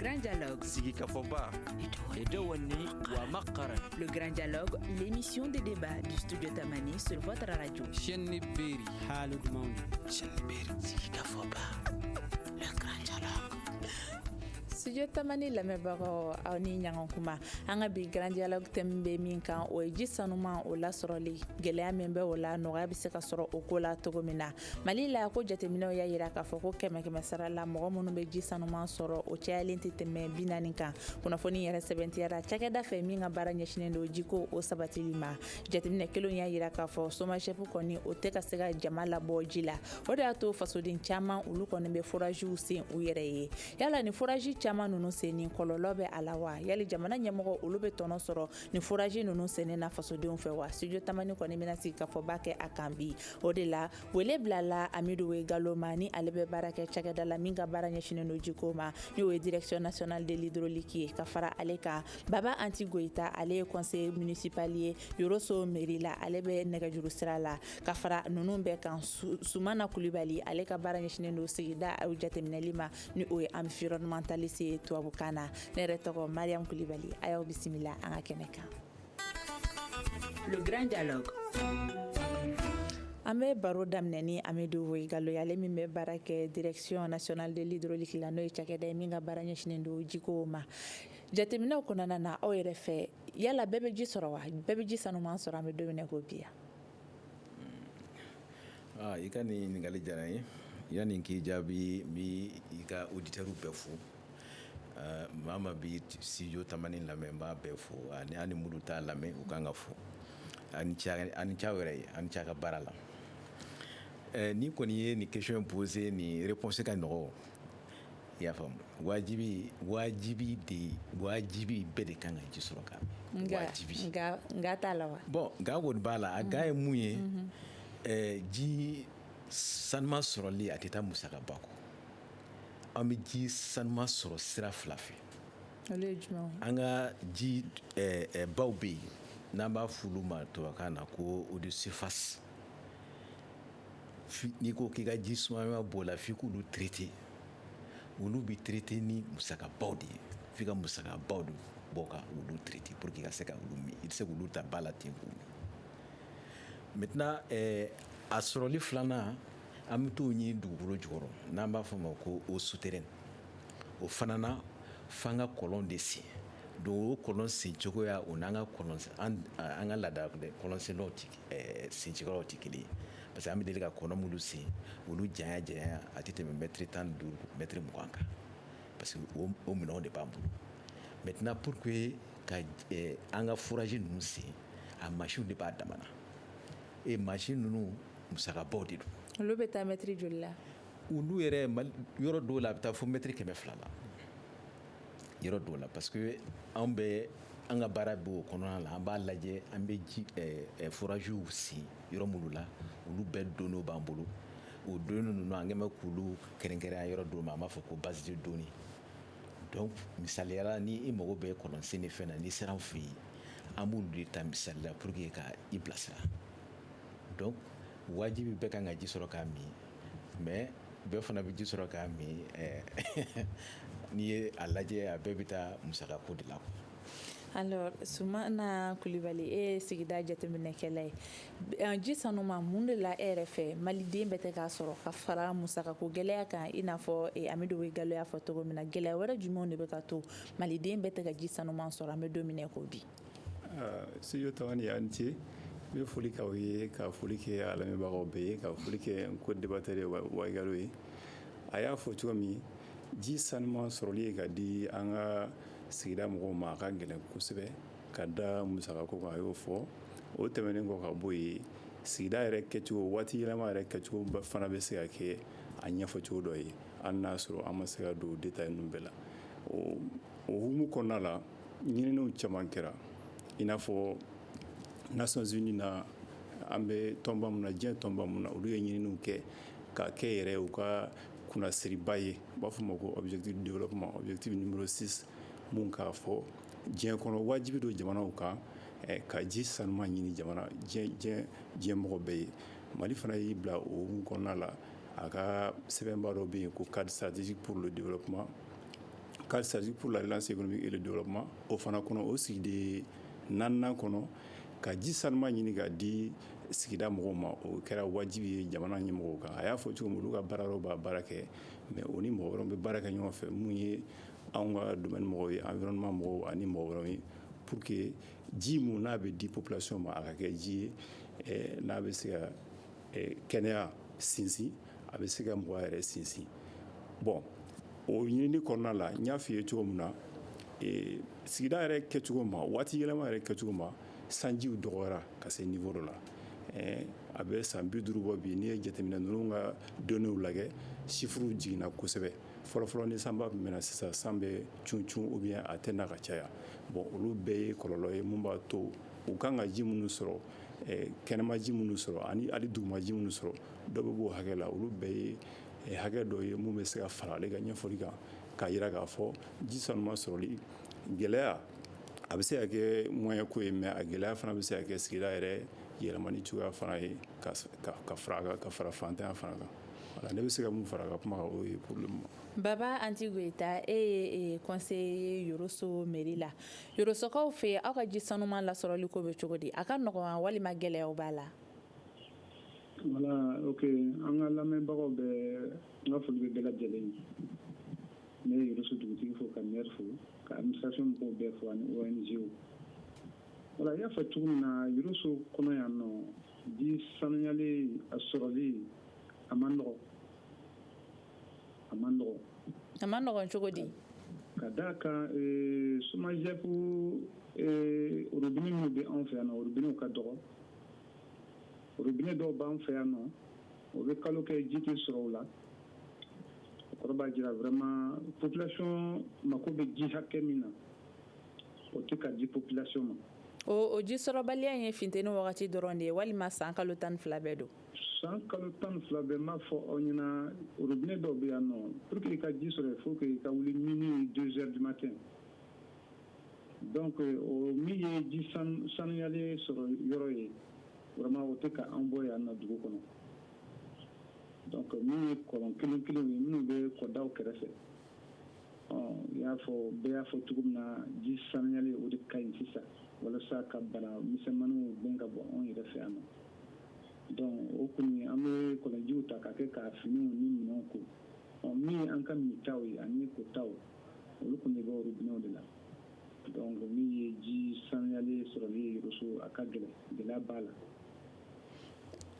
Grand Dialogue. Sigi Kafoba. Edouani wa Makara. Le Grand Dialogue, l'émission de débat du studio Tamani sur votre radio. Chenni Beri. Halud Mauni. Chenni Beri. Sigi Kafoba. Le Grand Dialogue. Studio Tamani lamɛnbagaw aw ni ɲɔgɔn kuma an ka bi Grand Dialogue thème bɛ min kan o ye ji sanuman o lasɔrɔli gɛlɛya min bɛ o la nɔgɔya bɛ se ka sɔrɔ o ko la cogo min na Mali la ko jateminɛw y'a jira k'a fɔ ko 100 sara la mɔgɔ minnu bɛ ji sanuman sɔrɔ o cayalen tɛ tɛmɛ 40 kan kunnafoni yɛrɛ sɛbɛntiyara cakɛda fɛ min ka baara ɲɛsinnen don jiko o sabatili ma jateminɛ kelen y'a jira k'a fɔ chômage kɔni o tɛ ka se ka jama labɔ ji la o de y'a to fasoden caman olu kɔni bɛ forajiw sen u yɛrɛ ye yala ni foraji caman nunu seni kɔlɔlɔ bɛ a la wa yali jamana ɲɛmɔgɔ olu bɛ tɔnɔ sɔrɔ ni foraji nunu seni na fasodenw fɛ wa studio Tamani kɔni bɛna sigi ka fɔba kɛ a kan bi o de la wele bilala Amidu Galoma ni ale bɛ baara kɛ cakɛda la min ka baara ɲɛsinnen don jiko ma ni o ye direction nationale de l'hydraulique ye ka fara ale kan Baba Anti Goita ale ye conseiller municipal ye Yoroso mairie la ale bɛ nɛgɛjuru sira la ka fara nunu bɛɛ kan Sumana Kulibali ale ka baara ɲɛsinnen don sigida o jateminɛli ma ni o ye environnementaliste tubabukan na ne yɛrɛ tɔgɔ Mariam Kulibali a y'aw bisimila an ka kɛnɛ kan. Le Grand Dialogue. An bɛ baro daminɛ ni Amidu Gallo ale min bɛ baara kɛ direction nationale de l'hydraulique la n'o ye cakɛda ye min ka baara ɲɛsinnen don jiko ma jateminɛw kɔnɔna na aw yɛrɛ fɛ yala bɛɛ bɛ ji sɔrɔ wa bɛɛ bɛ ji sanuman sɔrɔ an bɛ don min na ko bi yan. I ka nin ɲininkali diyara n ye yanni k'i jaabi n bɛ i ka auditeurs bɛɛ fo maa bi studio Tamani lamɛn n b'a bɛɛ fo ani minnu t'a lamɛn u kan ka fo ani cɛ wɛrɛ ye ani cɛ ka baara la ni kɔni ye nin question posé nin réponse ka nɔgɔ i y'a faamu wajibi bɛɛ de kan ka ji sɔrɔ ka min wajibi nka t'a la wa bon nka kɔni b'a la a ga ye mun ye ji sanuman sɔrɔli a tɛ taa musaka ba kɔ an bɛ ji sanuman sɔrɔ sira fila fɛ an ka ji baw bɛ yen n'an b'a f'olu ma tubabukan na ko eau de surface n'i ko k'i ka ji suma b'o la f'i k'olu traiter olu bɛ traiter ni musakabaw de ye f'i ka musakabaw de bɔ ka olu traiter pour que i ka se ka olu min i tɛ se k'olu ta ba la ten k'u min maintenant a sɔrɔli filanan an bɛ t'o ɲini dugukolo jukɔrɔ n'an b'a fɔ o ma ko eau souterraine o fana na f'an ka kɔlɔn de sen donc o kɔlɔn sen cogoya o n'an ka kɔlɔn an ka laada kɔlɔn senlaw sen cogoyaw tɛ kelen ye parce que an bɛ deli ka kɔlɔn minnu sen olu janya a tɛ tɛmɛ mètre 15 mètre 20 kan parce que o minɛnw de b'an bolo maintenant pour que ka an ka foraji ninnu sen a machine de b'a dama na machine ninnu musakabaw de don olu bɛ taa mètre joli la olu yɛrɛ yɔrɔ dɔw la a bɛ taa fo mètre 200 la yɔrɔ dɔw la parce que an bɛ an ka baara b'o kɔnɔna la an b'a lajɛ an bɛ ji forajiw sen yɔrɔ minnu la olu bɛɛ donnew b'an bolo o donnin ninnu an kɛn bɛ k'olu kɛrɛnkɛrɛnya yɔrɔ dɔw ma an b'a fɔ ko base de données donc misaliyala ni i mago bɛ kɔlɔnsen de fɛn na n'i sera an fɛ yen an b'olu de ta misali la pour que ka i bilasira donc wajibi bɛɛ kan ka ji sɔrɔ k'a min mais bɛɛ fana bɛ ji sɔrɔ k'a min n'i ye a lajɛ a bɛɛ bɛ taa musakako de la. Alors Sumana Kulibali e ye sigida jateminɛkɛla ye ji sanuman mun de la e yɛrɛ fɛ maliden bɛ tɛ k'a sɔrɔ ka fara musakako gɛlɛya kan i n'a fɔ Amidu Gallo y'a fɔ cogo min na gɛlɛya wɛrɛ jumɛnw de bɛ ka to maliden bɛ tɛ ka ji sanuman sɔrɔ an bɛ don min na ko bi. Studio Tamani a' ni ce n bɛ foli k'aw ye ka foli kɛ a lamɛnbagaw bɛɛ ye ka foli kɛ n co-débatteur ye Gallo ye a y'a fɔ cogo min ji sanuman sɔrɔli ka di an ka sigida mɔgɔw ma a ka gɛlɛn kosɛbɛ ka da musakako kan a y'o fɔ o tɛmɛnen kɔ ka bɔ yen sigida yɛrɛ kɛcogo waati yɛlɛma yɛrɛ kɛcogo fana bɛ se ka kɛ a ɲɛfɔcogo dɔ ye hali n'a sɔrɔ an ma se ka don détail ninnu bɛɛ la o hukumu kɔnɔna la ɲininiw caman kɛra i n'a fɔ Nations Unies na an bɛ tɔnba mun na diɲɛ tɔnba mun na olu ye ɲininiw kɛ ka kɛ yɛrɛ u ka kunnasiriba ye u b'a fɔ o ma ko objectif de développement objectif numéro 6 mun k'a fɔ diɲɛ kɔnɔ wajibi don jamanaw kan ka ji sanuman ɲini diɲɛ mɔgɔ bɛɛ ye Mali fana y'i bila o hukumu kɔnɔna la a ka sɛbɛnba dɔ bɛ yen ko cadre stratégique pour le développement Cadre stratégique pour la relance économique et le développement o fana kɔnɔ o sigide 4nan kɔnɔ ka ji sanuma ɲini ka di sigida mɔgɔw ma o kɛra wajibi ye jamana ɲɛmɔgɔw kan a y'a fɔ cogo min olu ka baarayɔrɔ b'a baara kɛ mais o ni mɔgɔ wɛrɛw bɛ baara kɛ ɲɔgɔn fɛ mun ye anw ka domaine mɔgɔw ye environnement mɔgɔw ani mɔgɔ wɛrɛw ye pour que ji mun n'a bɛ di population ma a ka kɛ ji ye n'a bɛ se ka kɛnɛya sinsin a bɛ se ka mɔgɔ yɛrɛ sinsin bon o ɲinini kɔnɔna la n y'a f'i ye cogo min na sigida yɛrɛ kɛcogo ma waati yɛlɛma yɛrɛ kɛcogo ma sanjiw dɔgɔyara ka se niveau dɔ la a bɛ san 50 bɔ bi n'i ye jateminɛ ninnu ka données lajɛ chiffres jiginna kosɛbɛ fɔlɔfɔlɔ ni sanba tun bɛna sisan san bɛ cun ou bien a tɛ na ka caya bon olu bɛɛ ye kɔlɔlɔ ye mun b'a to u kan ka ji minnu sɔrɔ kɛnɛma ji minnu sɔrɔ ani hali duguma ji minnu sɔrɔ dɔ bɛ b'o hakɛ la olu bɛɛ ye hakɛ dɔ ye mun bɛ se ka fara ale ka ɲɛfɔli kan k'a jira k'a fɔ ji sanuma sɔrɔli gɛlɛya a bɛ se ka kɛ moyen ko ye mais a gɛlɛya fana bɛ se ka kɛ sigida yɛrɛ yɛlɛmani cogoya fana ye ka fara fantanya fana kan voilà ne bɛ se ka mun fara ka kuma kan o ye pour le moment. Baba Anti Goita e conseiller Yoroso mairie la Yorosokaw fɛ aw ka ji sanuma lasɔrɔli ko bɛ cogo di a ka nɔgɔn walima gɛlɛyaw b'a la. Voilà, ok an ka lamɛnbagaw bɛɛ n ka foli bɛ bɛɛ lajɛlen ye ne ye Yoroso dugutigi fo ka maire fo ka administration mɔgɔw bɛɛ fo ani ONG voilà i y'a fɔ cogo min na Yoroso kɔnɔ yan nɔ ji sanuyali a sɔrɔli a man nɔgɔn a man nɔgɔn cogo di ka d'a kan SOMAGEP robinet minnu bɛ anw fɛ yan nɔ robinetw ka dɔgɔ robinet dɔw b'an fɛ yan nɔ o bɛ kalo kɛ ji tɛ sɔrɔ o la o kɔrɔ b'a jira vraiment population mako bɛ ji hakɛ min na o tɛ ka di population ma. o ji sɔrɔbaliya ye funteni wagati dɔrɔn de ye walima san kalo 12 bɛɛ don. san kalo 12 bɛɛ m'a fɔ aw ɲɛna robinet dɔw bɛ yan nɔ pour que i ka ji sɔrɔ il faut que i ka wuli minuit 2 heures du matin donc o min ye ji sanuyali sɔrɔ yɔrɔ ye vraiment o tɛ ka an bɔ yan nɔ dugu kɔnɔ donc min ye kɔlɔn kelen ye minnu bɛ kɔdaw kɛrɛfɛ i y'a fɔ bɛɛ y'a fɔ cogo min na ji sanuyali o de ka ɲi sisan walasa ka bana misɛnmaninw gɛn ka bɔ anw yɛrɛ fɛ yan nɔ donc o kɔni an bɛ kɔlɔnjiw ta ka kɛ ka finiw ni minɛnw ko min ye an ka mitaw ye ani kotaw olu kɔni bɛ robinetw de la donc min ye ji sanuyali sɔrɔli Yoroso a ka gɛlɛya b'a la.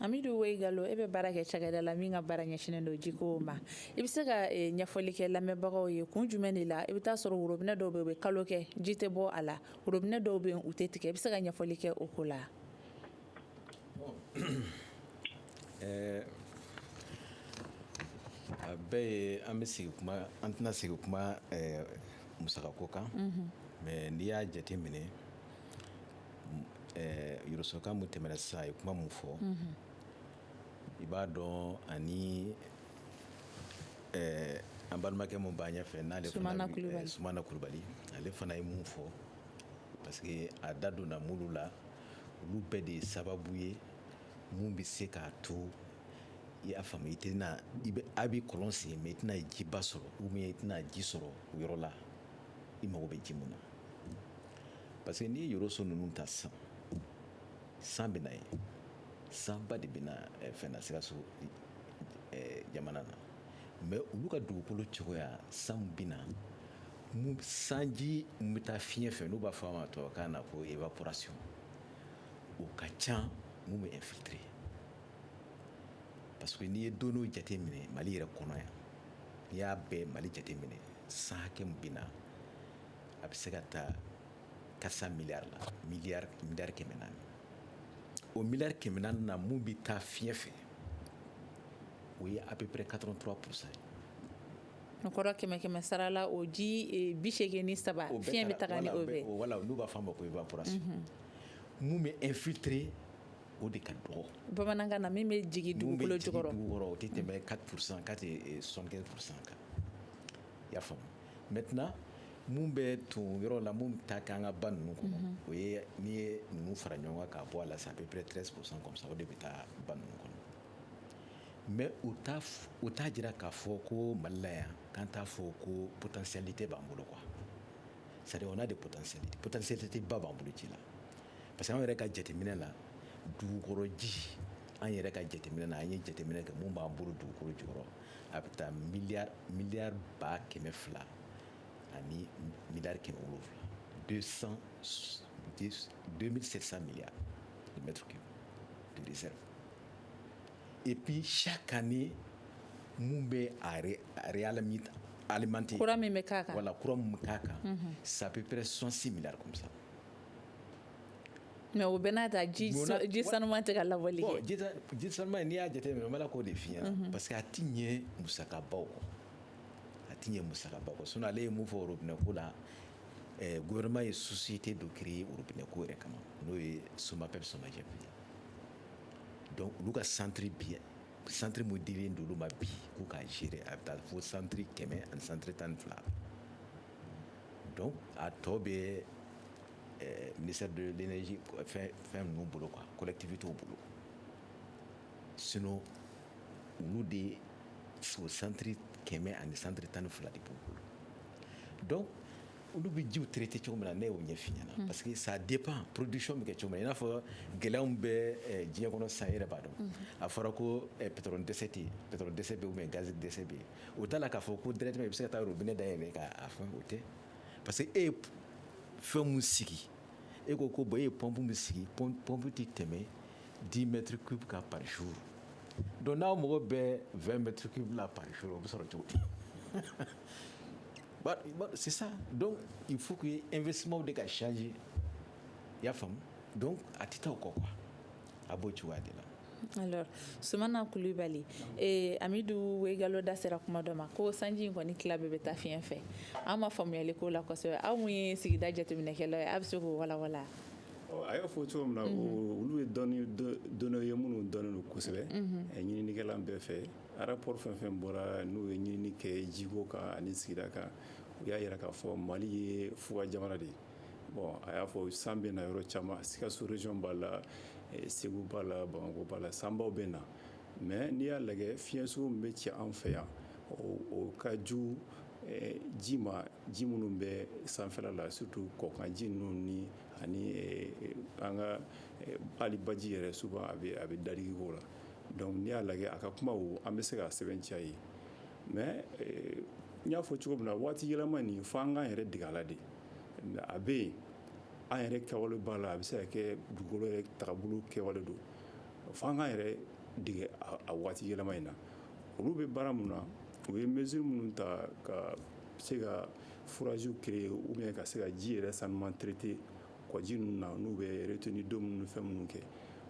Amidu Weigalo e bɛ baara kɛ cakɛda la min ka baara ɲɛsinnen don jiko ma i bɛ se ka ɲɛfɔli kɛ lamɛnbagaw ye kun jumɛn de la i bɛ taa sɔrɔ robinet dɔw bɛ yen u bɛ kalo kɛ ji tɛ bɔ a la robinet dɔw bɛ yen u tɛ tigɛ i bɛ se ka ɲɛfɔli kɛ o ko la. a bɛɛ ye an tɛna sigi kuma musakako kan mais n'i y'a jate minɛ Yorosoka mun tɛmɛna sisan a ye kuma mun fɔ i b'a dɔn ani an balimakɛ mun b'a ɲɛfɛ n'ale Sumana Kulubali ale fana ye mun fɔ parce que a da donna mulu la olu bɛɛ de ye sababu ye mun bɛ se k'a to i y'a faamu a bɛ kɔlɔn sen mais i tɛna jiba sɔrɔ ou bien i tɛna ji sɔrɔ o yɔrɔ la i mago bɛ ji mun na parce que n'i ye Yoroso ninnu ta sisan san bɛ na ye sanba de bɛ na fɛn na Sikaso jamana na mais olu ka dugukolo cogoya san bɛ na sanji mun bɛ taa fiɲɛ fɛ n'u b'a fɔ a ma tubabukan na ko évaporation o ka ca mun bɛ infiltrer parce que n'i ye donniw jate minɛ Mali yɛrɛ kɔnɔ yan n'i y'a bɛɛ Mali jate minɛ san hakɛ min bɛ na a bɛ se ka taa 400 milliards la miliyari 400 o miliyari 400 na mun bɛ taa fiɲɛ fɛ o ye à peu près 83%. o kɔrɔ 100 sara la o ji 87 fiɲɛ bɛ taga ni o bɛɛ wala n'u b'a fɔ a ma ko évaporation mun bɛ infiltrer o de ka dɔgɔ bamanankan na min bɛ jigin dugukolo jukɔrɔ o tɛ tɛmɛ 4% k'a tɛ 75% kan i y'a faamu maintenant mun bɛ tun yɔrɔ la mun ta k'an ka ba ninnu kɔnɔ o ye n'i ye ninnu fara ɲɔgɔn kan k'a bɔ a la c'est à peu près 13% comme ça o de bɛ taa ba ninnu kɔnɔ mais u t'a jira k'a fɔ ko Mali la yan k'an t'a fɔ ko potentialité b'an bolo quoi. C'est-à-dire on a des potentialités ba b'an bolo ci la parce que an yɛrɛ ka jateminɛ la dugukɔrɔ ji an yɛrɛ ka jateminɛ na an ye jateminɛ kɛ mun b'an bolo dugukɔrɔ jukɔrɔ a bɛ taa miliyari ba 200 ani miliyari 700 2700 milliards de mètres cubes de réserve. Et puis chaque année mun bɛ alimenter kura min bɛ k'a kan voilà kura min bɛ k'a kan c'est à peu près 66 milliards comme ça. mais o bɛɛ n'a ta ji sanuman tɛ ka labɔli kɛ. ji sanuman n'i y'a jateminɛ n b'a la k'o de f'i ɲɛna parce que a ti ɲɛ musakabaw kɔ sinon ale ye mun fɔ robinet ko la gouvernement ye société dɔ créer robinet ko yɛrɛ kama n'o ye Somapep Somajep ye donc olu ka centre mun dilen don olu ma bi k'u k'a gérer a bɛ taa fo centre 100 ani centre 12 donc a tɔ bɛ ministère de l'énergie fɛn ninnu bolo quoi collectivité bolo sinon olu de o centre 100 ani centre 12 de b'u bolo donc olu bɛ jiw traité cogo min na ne y'o ɲɛf'i ɲɛna parce que ça dépend production bɛ kɛ cogo min na i n'a fɔ gɛlɛyaw bɛ diɲɛ kɔnɔ sisan i yɛrɛ b'a dɔn a fɔra ko pétrole dɛsɛ tɛ yen pétrole dɛsɛ bɛ yen ou bien gaz dɛsɛ bɛ yen o t'a la k'a fɔ ko directement i bɛ se ka taa robinet dayɛlɛ k'a fɛn o tɛ parce que e ye fɛn mun sigi e ko bon e ye pompe min sigi pompe tɛ tɛmɛ 10 mètres cubes kan par jour donc n'aw mago bɛ 20 mètres cubes la par jour o bɛ sɔrɔ cogo di c'est ça donc il faut que investissement de ka changer i y'a faamu donc a tɛ taa o kɔ quoi a b'o cogoya de la. alors Sumana Kulibali Amidu Wegalo da sera kuma dɔ ma ko sanji in kɔni tila bɛɛ bɛ taa fiɲɛ fɛ an ma faamuyali ko la kosɛbɛ aw mun ye sigida jateminɛkɛlaw ye a bɛ se k'o walawala. a y'a fɔ cogo min na olu ye dɔnniw ye minnu dɔnnen don kosɛbɛ ɲininikɛla bɛɛ fɛ rapport fɛn fɛn bɔra n'u ye ɲinini kɛ jiko kan ani sigida kan u y'a yira k'a fɔ Mali ye fuga jamana de ye bon a y'a fɔ san bɛ na yɔrɔ caman Sikaso région b'a la Segu b'a la Bamako b'a la sanbaw bɛ na mais n'i y'a lajɛ fiɲɛ sugu min bɛ ci an fɛ yan o ka jugu ji ma ji minnu bɛ sanfɛla la surtout kɔkan ji ninnu ni ani an ka hali baji yɛrɛ souvent a bɛ dadigi k'o la donc n'i y'a lajɛ a ka kuma an bɛ se ka sɛbɛntiya ye mais n y'a fɔ cogo min na waati yɛlɛma nin fo an k'an yɛrɛ dege a la de a bɛ yen an yɛrɛ kɛwale b'a la a bɛ se ka kɛ dugukolo yɛrɛ tagabolo kɛwale don fo an k'an yɛrɛ dege a waati yɛlɛma in na olu bɛ baara mun na u ye mesure minnu ta ka se ka forages créer ou bien ka se ka ji yɛrɛ sanuman traiter kɔji ninnu na n'u bɛ retenue d'eau minnu fɛn minnu kɛ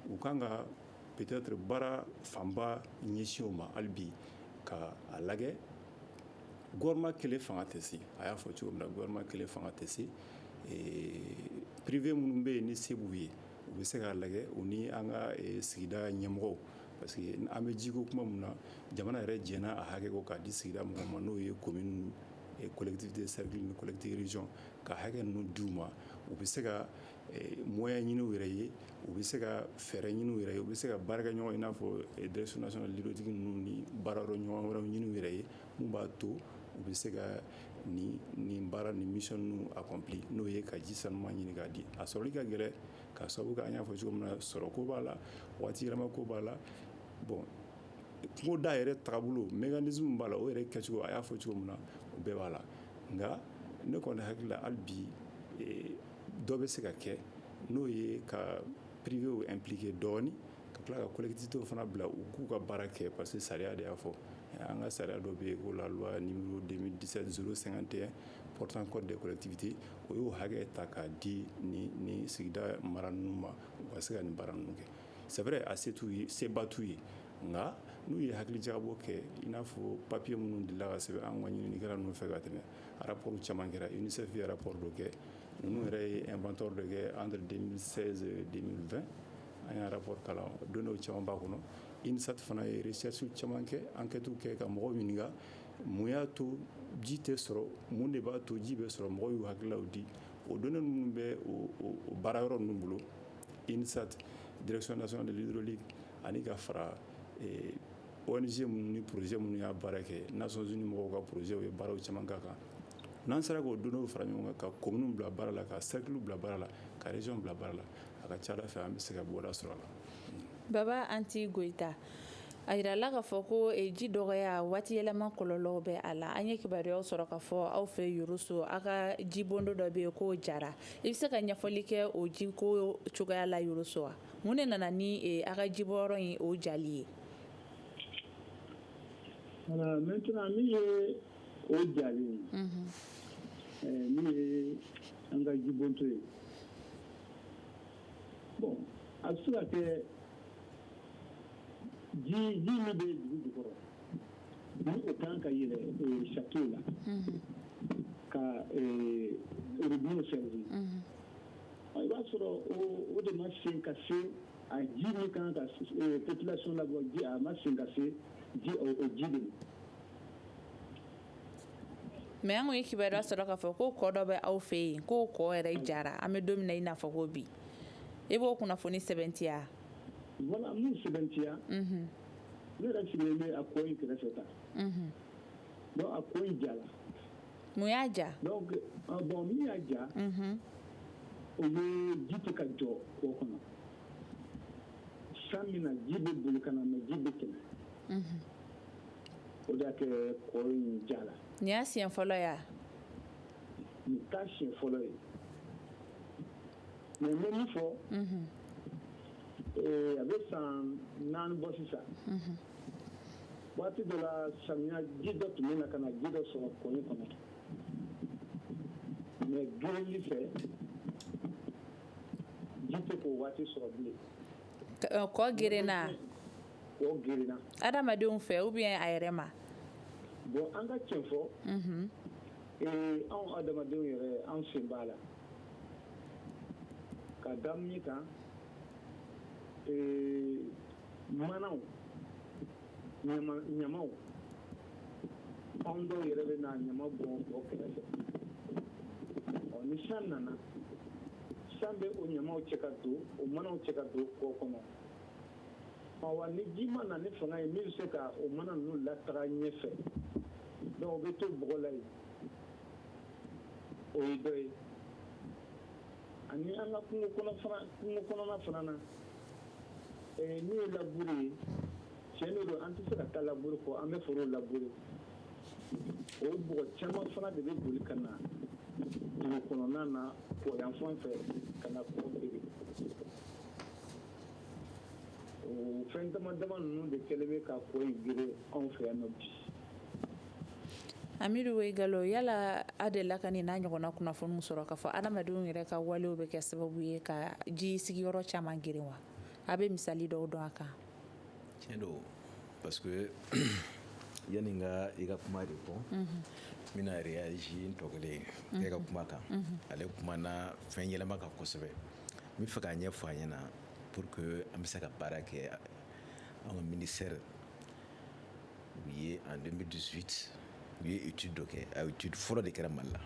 u kan ka peut-être baara fanba ɲɛsin o ma hali bi ka a lajɛ gouvernement kelen fanga tɛ se a y'a fɔ cogo min na gouvernement kelen fanga tɛ se privé minnu bɛ yen ni se b'u ye u bɛ se k'a lajɛ u ni an ka sigida ɲɛmɔgɔw parce que an bɛ jiko kuma min na jamana yɛrɛ jɛnna a hakɛ ko k'a di sigida mɔgɔw ma n'o ye commune collectivité cercle ni collectivité région ka hakɛ ninnu d'u ma u bɛ se ka moyen ɲini u yɛrɛ ye u bɛ se ka fɛɛrɛ ɲini u yɛrɛ ye u bɛ se ka baarakɛɲɔgɔn i n'a fɔ direction nationale de l'hydraulique ninnu ni baarayɔrɔ ɲɔgɔn wɛrɛw ɲini u yɛrɛ ye mun b'a to u bɛ se ka nin baara ni mission ninnu accompli n'o ye ka ji sanuman ɲini k'a di a sɔrɔli ka gɛlɛn ka sababu kɛ an y'a fɔ cogo min na sɔrɔko b'a la waati yɛlɛma ko b'a la bon kungo da yɛrɛ tagabolo mécanisme b'a la o yɛrɛ kɛcogo a y'a fɔ cogo min na o bɛɛ b'a la nka ne kɔni hakili la hali bi dɔ bɛ se ka kɛ n'o ye ka privé impliqué dɔɔni ka tila ka collectivité fana bila u k'u ka baara kɛ parce que sariya de y'a fɔ an ka sariya dɔ bɛ yen ko la loi numéro 2017-051 portant code des collectivités o y'o hakɛ ta k'a di ni sigida mara ninnu ma u ka se ka nin baara ninnu kɛ c'est vrai a seba t'u ye nka n'u ye hakilijagabɔ kɛ i n'a fɔ papier minnu dilila ka sɛbɛn an ka ɲininikɛla ninnu fɛ ka tɛmɛ rapport caman kɛra UNICEF ye rapport dɔ kɛ ninnu yɛrɛ ye inventoire dɔ kɛ entre 2016 et 2020 an y'a rapport kalan données caman b'a kɔnɔ INSAT fana ye recherche caman kɛ enquête kɛ ka mɔgɔw ɲininka mun y'a to ji tɛ sɔrɔ mun de b'a to ji bɛ sɔrɔ mɔgɔw y'u hakililaw di o données ninnu bɛ o baara yɔrɔ ninnu bolo INSAT direction nationale de l'hydraulique ani ka fara ONG minnu ni projet minnu y'a baara kɛ Nations Unies mɔgɔw ka projet ye baaraw caman k'a kan n'an sera k'o donnaw fara ɲɔgɔn kan ka communes bila baara la ka cercle bila baara la ka région bila baara la a ka ca Ala fɛ an bɛ se ka bɔda sɔrɔ a la. Baba Anti Goita a yirala k'a fɔ ko ji dɔgɔya waati yɛlɛma kɔlɔlɔw bɛ a la an ye kibaruyaw sɔrɔ k'a fɔ aw fɛ Yoroso aw ka jibondo dɔ bɛ yen k'o jara i bɛ se ka ɲɛfɔli kɛ o jiko cogoya la Yoroso wa mun de nana ni aw ka jibɔyɔrɔ in o jali ye? Voilà, maintenant min ye o jali min ye an ka jibonto ye bon a bɛ se ka kɛ ji min bɛ dugu jukɔrɔ ni o kan ka yɛlɛ château la ka robinet servir i b'a sɔrɔ o de ma sen ka se a ji min kan ka population labɔ ji a ma sen ka se o ji de mais an ko ye kibaruya sɔrɔ k'a fɔ ko kɔ dɔ bɛ aw fɛ yen k'o kɔ yɛrɛ jara an bɛ don min na i n'a fɔ ko bi i b'o kunnafoni sɛbɛntiya? Voilà, mun sɛbɛntiya ne yɛrɛ sigilen bɛ a kɔ in kɛrɛfɛ tan donc a kɔ in jala. Mun y'a ja? Donc bon min y'a ja o ye ji tɛ ka jɔ kɔ kɔnɔ san min na ji bɛ boli ka na mais ji bɛ tɛmɛ o de y'a kɛ kɔ in jala. Nin y'a siɲɛ fɔlɔ ya? Nin t'a siɲɛ fɔlɔ ye mais n bɛ min fɔ a bɛ san 4 bɔ sisan waati dɔ la samiya ji dɔ tun bɛ na ka na ji dɔ sɔrɔ kɔ in kɔnɔ mais gereli fɛ ji tɛ k'o waati sɔrɔ bilen. Kɔ gerenna? Kɔ gerenna. Adamadenw fɛ ou bien a yɛrɛ ma? Bon an ka tiɲɛ fɔ anw adamadenw yɛrɛ an sen b'a la ka daminɛ kan manaw ɲamaw anw dɔw yɛrɛ bɛ na ɲama bɔn o kɛrɛfɛ ni san nana san bɛ o ɲamaw cɛ ka don o manaw cɛ ka don kɔ kɔnɔ wa ni ji ma na ni fanga ye min bɛ se ka o mana ninnu lataga ɲɛfɛ donc o bɛ to bɔgɔ la yen o ye dɔ ye ani an ka kungo kɔnɔna fana na min ye laburu ye tiɲɛ de don an tɛ se ka taa laburu kɔ an bɛ forow laburu o bɔgɔ caman fana de bɛ boli ka na dugu kɔnɔna na kɔ yan fan fɛ ka na kɔ feere o fɛn dama dama ninnu de kɛlen bɛ ka kɔ in gere anw fɛ yan nɔ bi. Amidu Weigalo yala a delila ka nin n'a ɲɔgɔnna kunnafoniw sɔrɔ k'a fɔ adamadenw yɛrɛ ka walew bɛ kɛ sababu ye ka ji sigiyɔrɔ caman geren wa? A bɛ misali dɔw dɔn a kan? Tiɲɛ don parce que yani i ka kuma de fɔ n bɛna réagi n tɔkelen e ka kuma kan ale kumana fɛn yɛlɛma kan kosɛbɛ n bɛ fɛ k'a ɲɛfɔ a ɲɛna pour que an bɛ se ka baara kɛ an ka ministère u ye en 2018 u ye étude dɔ kɛ a étude fɔlɔ de kɛra Mali la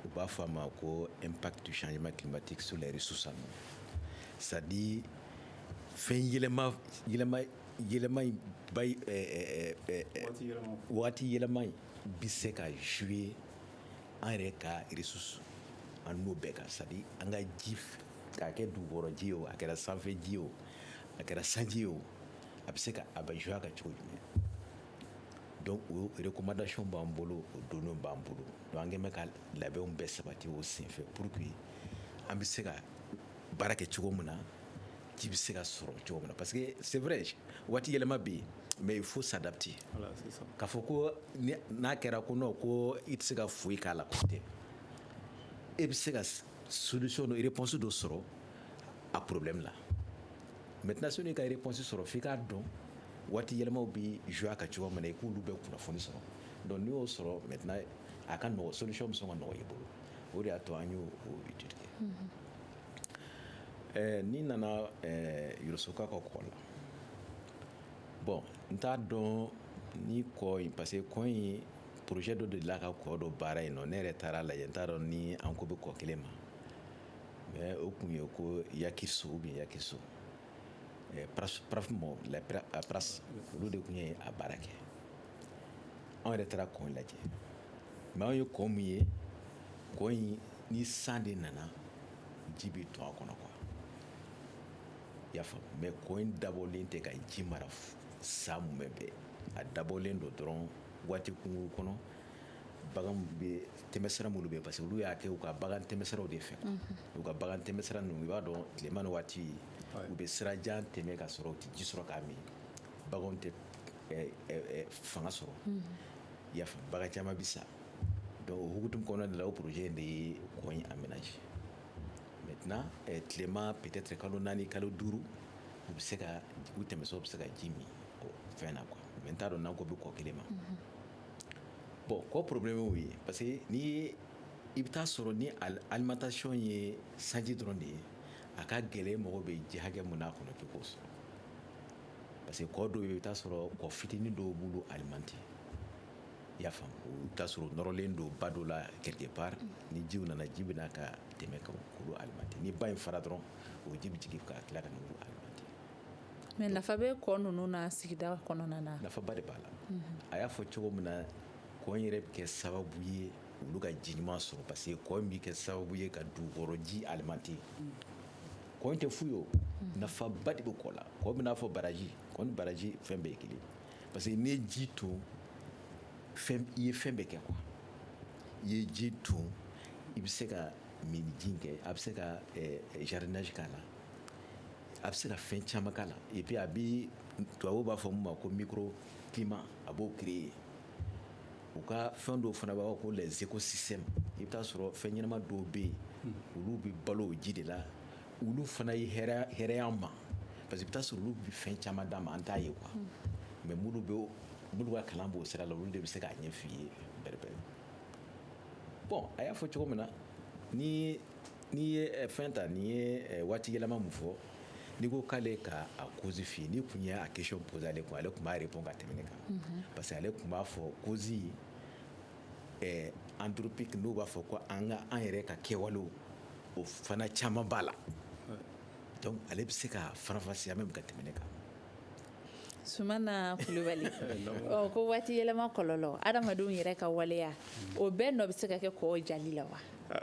u b'a fɔ a ma ko impact du changement climatique sur les ressources en eau c'est-à-dire fɛn yɛlɛma waati yɛlɛma bɛ se ka jouer an yɛrɛ ka ressources en eau bɛɛ kan c'est-à-dire an ka ji k'a kɛ dugukɔrɔ ji ye o a kɛra sanfɛ ji ye o a kɛra sanji ye o a bɛ se ka a bɛ jouer a kan cogo jumɛn donc o recommandation b'an bolo o donniw b'an bolo donc an kɛn bɛ ka labɛnw bɛɛ sabati o senfɛ pour que an bɛ se ka baara kɛ cogo min na ji bɛ se ka sɔrɔ cogo min na parce que c'est vrai waati yɛlɛma bɛ yen mais il faut s'adapter k'a fɔ ko n'a kɛra ko non ko i tɛ se ka foyi k'a la ko tɛ e bɛ se ka solution dɔ réponse dɔ sɔrɔ a problème la maintenant sani ka réponse sɔrɔ f'i k'a dɔn waati yɛlɛmaw bɛ jouer a kan cogo min na i k'olu bɛɛ kunnafoni sɔrɔ donc n'i y'o sɔrɔ maintenant a ka nɔgɔ solution bɛ sɔn ka nɔgɔ i bolo o de y'a to an y'o étude kɛ n'i nana Yorosoka ka kɔ la bon n t'a dɔn ni kɔ in parce que kɔ in projet dɔ de la ka kɔ dɔ baara yen nɔ ne yɛrɛ taara lajɛ n t'a dɔn ni an ko bɛ kɔ kelen ma mais o kun ye ko Yakiso ou bien Yakiso pras olu de tun ye a baara kɛ anw yɛrɛ taara kɔn lajɛ mɛ anw ye kɔn min ye kɔn in ni san de nana ji bɛ to a kɔnɔ quoi i y'a faamu mɛ kɔn in dabɔlen tɛ ka ji mara san mun bɛ bɛɛ a dabɔlen don dɔrɔn waati kunkurun kɔnɔ bagan bɛ tɛmɛsira minnu bɛ parce que olu y'a kɛ u ka bagan tɛmɛsiraw de fɛ u ka bagan tɛmɛsira ninnu i b'a dɔn tilema ni waati u bɛ sirajan tɛmɛ ka sɔrɔ u tɛ ji sɔrɔ k'a min baganw tɛ fanga sɔrɔ i y'a faamu bagan caman bɛ sa donc o hukumu kɔnɔna de la o projet in de ye kɔn in aménagé maintenant tilema peut-être kalo 4 kalo 5 u bɛ se ka u tɛmɛsiraw bɛ se ka ji min o fɛn na quoi mais n t'a dɔn n'an ko bɛ kɔ kelen ma bon kɔ problème y'o ye parce que ni i bɛ taa sɔrɔ ni alimentation ye sanji dɔrɔn de ye a ka gɛlɛn mɔgɔ bɛ ji hakɛ mun n'a kɔnɔ k'i k'o sɔrɔ parce que kɔ dɔw i bɛ taa sɔrɔ kɔ fitinin dɔw b'olu alimenter i y'a faamu i bɛ taa sɔrɔ nɔrɔlen don ba dɔ la quelque part ni jiw nana ji bɛ n'a ka tɛmɛ ka olu alimenter ni ba in fara dɔrɔn o ji bɛ jigin ka tila ka n'olu alimenter mais nafa bɛ kɔ ninnu na sigida kɔnɔna na nafaba de b'a la a y'a fɔ cogo min na kɔ in yɛrɛ bɛ kɛ sababu ye olu ka ji ɲuman sɔrɔ parce que kɔ in bɛ kɛ sababu ye ka dugukɔrɔ ji alimenter kɔ in tɛ fu ye o nafaba de bɛ kɔ la kɔ bɛ n'a fɔ baraji kɔ ni baraji fɛn bɛɛ ye kelen parce que n'i ye ji ton i ye fɛn bɛɛ kɛ quoi i ye ji ton i bɛ se ka mini ji kɛ a bɛ se ka jardinage k'a la a bɛ se ka fɛn caman k'a la et puis a bɛ tubabuw b'a fɔ min ma ko microclimat a b'o créer u ka fɛn dɔw fana b'a fɔ ko les écosystèmes i bɛ taa sɔrɔ fɛn ɲɛnama dɔw bɛ yen olu bɛ balo o ji de la olu fana ye hɛrɛ an ma parce que i bɛ taa sɔrɔ olu bɛ fɛn caman d'a ma an t'a ye quoi mais minnu ka kalan b'o sira la olu de bɛ se k'a ɲɛf'i ye bɛrɛbɛrɛ bon a y'a fɔ cogo min na n'i ye fɛn ta n'i ye waati yɛlɛma mun fɔ n'i ko k'ale ka a cause f'i ye n'i kun ye a question posé ale kun ale tun b'a répondre ka tɛmɛ ne kan parce que ale tun b'a fɔ cause anthropique n'u b'a fɔ ko an yɛrɛ ka kɛwalew o fana caman b'a la donc ale bɛ se ka faranfasiya même ka tɛmɛ ne kan Sumana Kulubali ko waati yɛlɛma kɔlɔlɔ adamadenw yɛrɛ ka waleya o bɛɛ nɔ bɛ se ka kɛ kɔ jali la wa